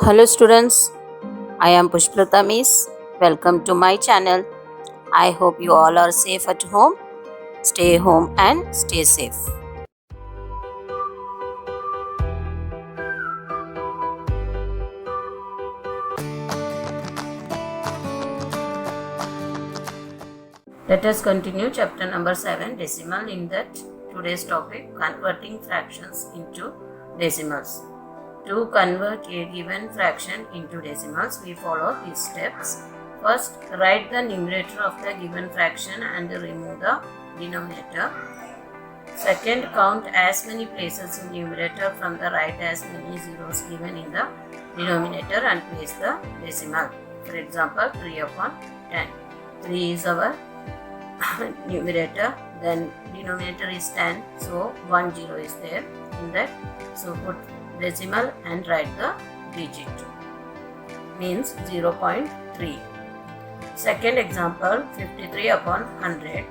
Hello students, I am Pushprata Miss. Welcome to my channel. I hope you all are safe at home. Stay home and stay safe. Let us continue chapter number 7, decimal. In that today's topic, converting fractions into decimals. To convert a given fraction into decimals, we follow these steps. First, write the numerator of the given fraction and remove the denominator. Second, count as many places in numerator from the right as many zeros given in the denominator and place the decimal. For example, 3 upon 10. 3 is our numerator, then denominator is 10, so 1 0 is there in that. So put decimal and write the digit, means 0.3. Second example, 53 upon 100.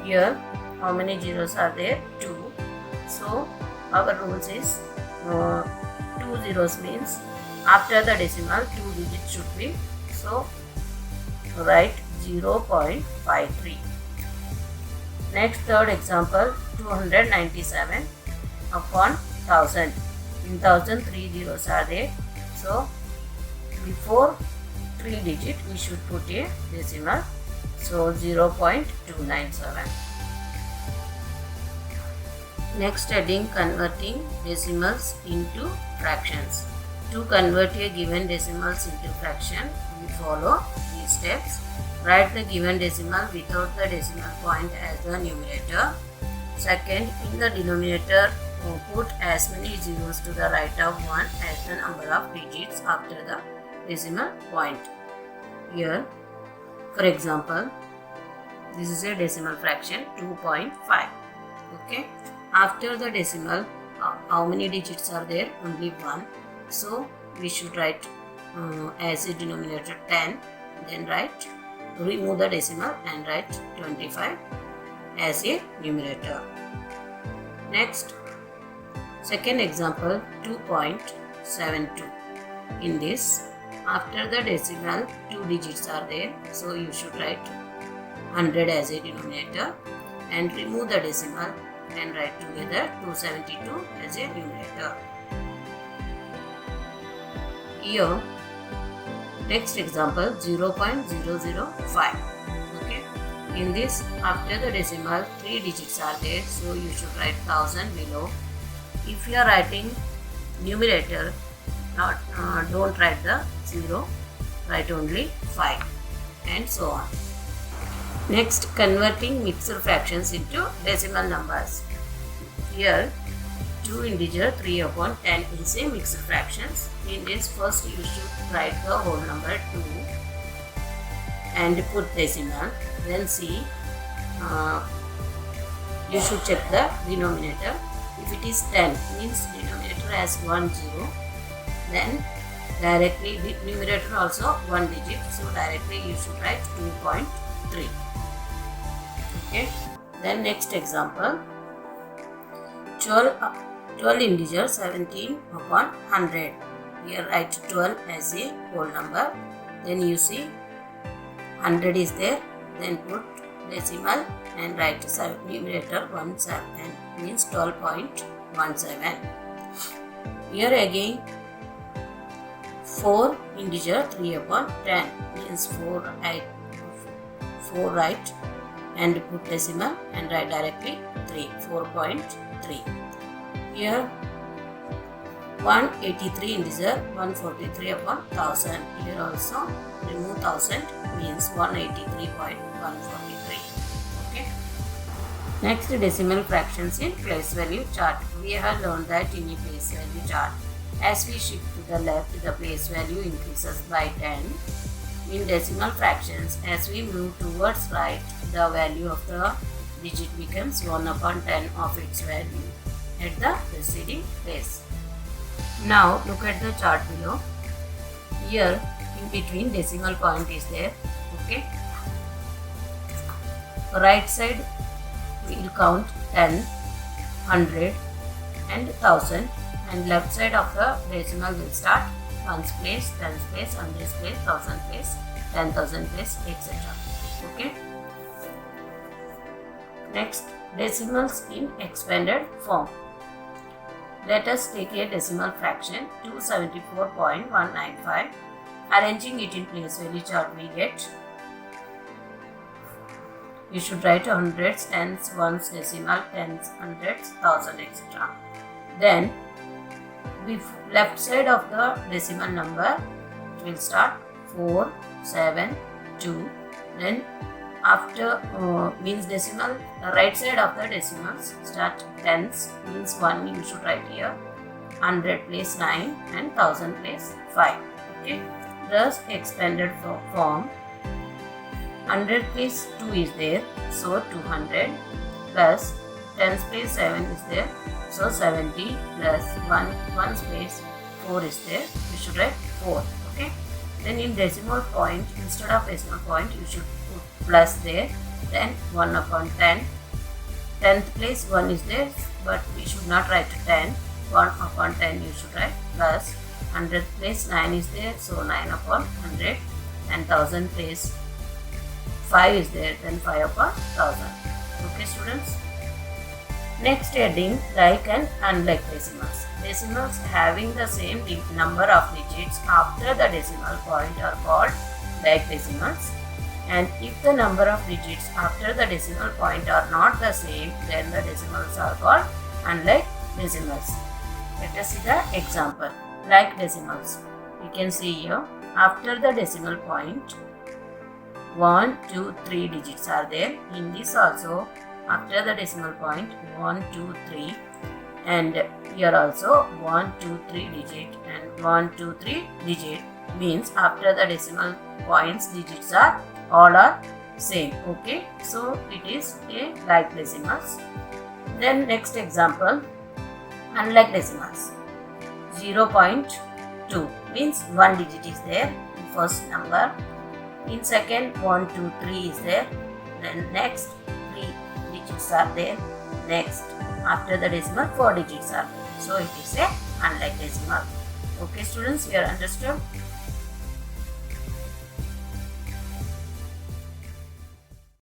Here how many zeros are there? 2. So our rules is 2 zeros means after the decimal 2 digits should be, so write 0.53. Next, third example, 297 upon 1000. In 1000 3 zeros are there, so before 3 digit we should put a decimal, so 0.297. Next heading, converting decimals into fractions. To convert a given decimals into fraction, we follow these steps. Write the given decimal without the decimal point as the numerator. Second, in the denominator, put as many zeros to the right of 1 as the number of digits after the decimal point. Here, for example, this is a decimal fraction 2.5. Okay. After the decimal, how many digits are there? Only 1. So we should write as a denominator 10. Then remove the decimal and write 25 as a numerator. Next, second example, 2.72. In this, after the decimal 2 digits are there, so you should write 100 as a denominator and remove the decimal and write together 272 as a numerator. Here, next example, 0.005. Okay. In this, after the decimal 3 digits are there, so you should write 1000 below. If you are writing numerator, don't write the 0, write only 5 and so on. Next, converting mixed fractions into decimal numbers. Here, 2 integer 3 upon 10 is a mixed fractions. In this, first you should write the whole number 2 and put decimal. Then see, you should check the denominator. If it is 10, means denominator has 1 0. Then directly numerator also 1 digit. So directly you should write 2.3. Okay. Then next example, 12 integer 17 upon 100. Here write 12 as a whole number. Then you see 100 is there. Then put decimal and write numerator 17, means 12.17. Here again 4 integer 3 upon 10, means 4 write and put decimal and write directly 3, 4.3. Here 183 integer 143 upon 1000. Here also remove 1000, means 183.143. Okay. Next, decimal fractions in place value chart. We have learned that in a place value chart, as we shift to the left, the place value increases by 10. In decimal fractions, as we move towards right, the value of the digit becomes 1 upon 10 of its value at the preceding place. Now look at the chart below. Here in between decimal point is there. Okay. Right side we will count 10, 100 and 1000, and left side of the decimal will start ones place, tens place, hundreds place, thousand place, 10,000 place, etc. Okay. Next, decimals in expanded form. Let us take a decimal fraction 274.195. Arranging it in place value chart we get. You should write hundreds, tens, ones, decimal, tens, hundreds, thousand, etc. Then, left side of the decimal number, it will start 4, 7, 2. Then after means decimal, right side of the decimals start tens, means 1 you should write here, 100 place 9 and 1000 place 5. Okay. Thus expanded form, 100 place 2 is there, so 200 plus tens place 7 is there, so 70 plus 1 space 4 is there, you should write 4. Okay. Then in decimal point, instead of decimal point, you should put plus there, then 1 upon 10. 10th place 1 is there, but we should not write 10. 1 upon 10 you should write plus. 100th place 9 is there, so 9 upon 100. And 1000 place 5 is there, then 5 upon 1000. Okay students. Next heading, like and unlike decimals. Decimals having the same number of digits after the decimal point are called like decimals. And if the number of digits after the decimal point are not the same, then the decimals are called unlike decimals. Let us see the example. Like decimals. You can see here, after the decimal point, 1, 2, 3 digits are there. In this also, after the decimal point, 1, 2, 3. And here also 1, 2, 3 digit and 1, 2, 3 digit, means after the decimal points digits are all are same. Okay, so it is a like decimals. Then next example, unlike decimals. 0.2 means 1 digit is there in first number. In second 1, 2, 3 is there. Then next 3 digits are there. Next after the decimal 4 digits are there. So it is a unlike decimal. Okay students, we are understood.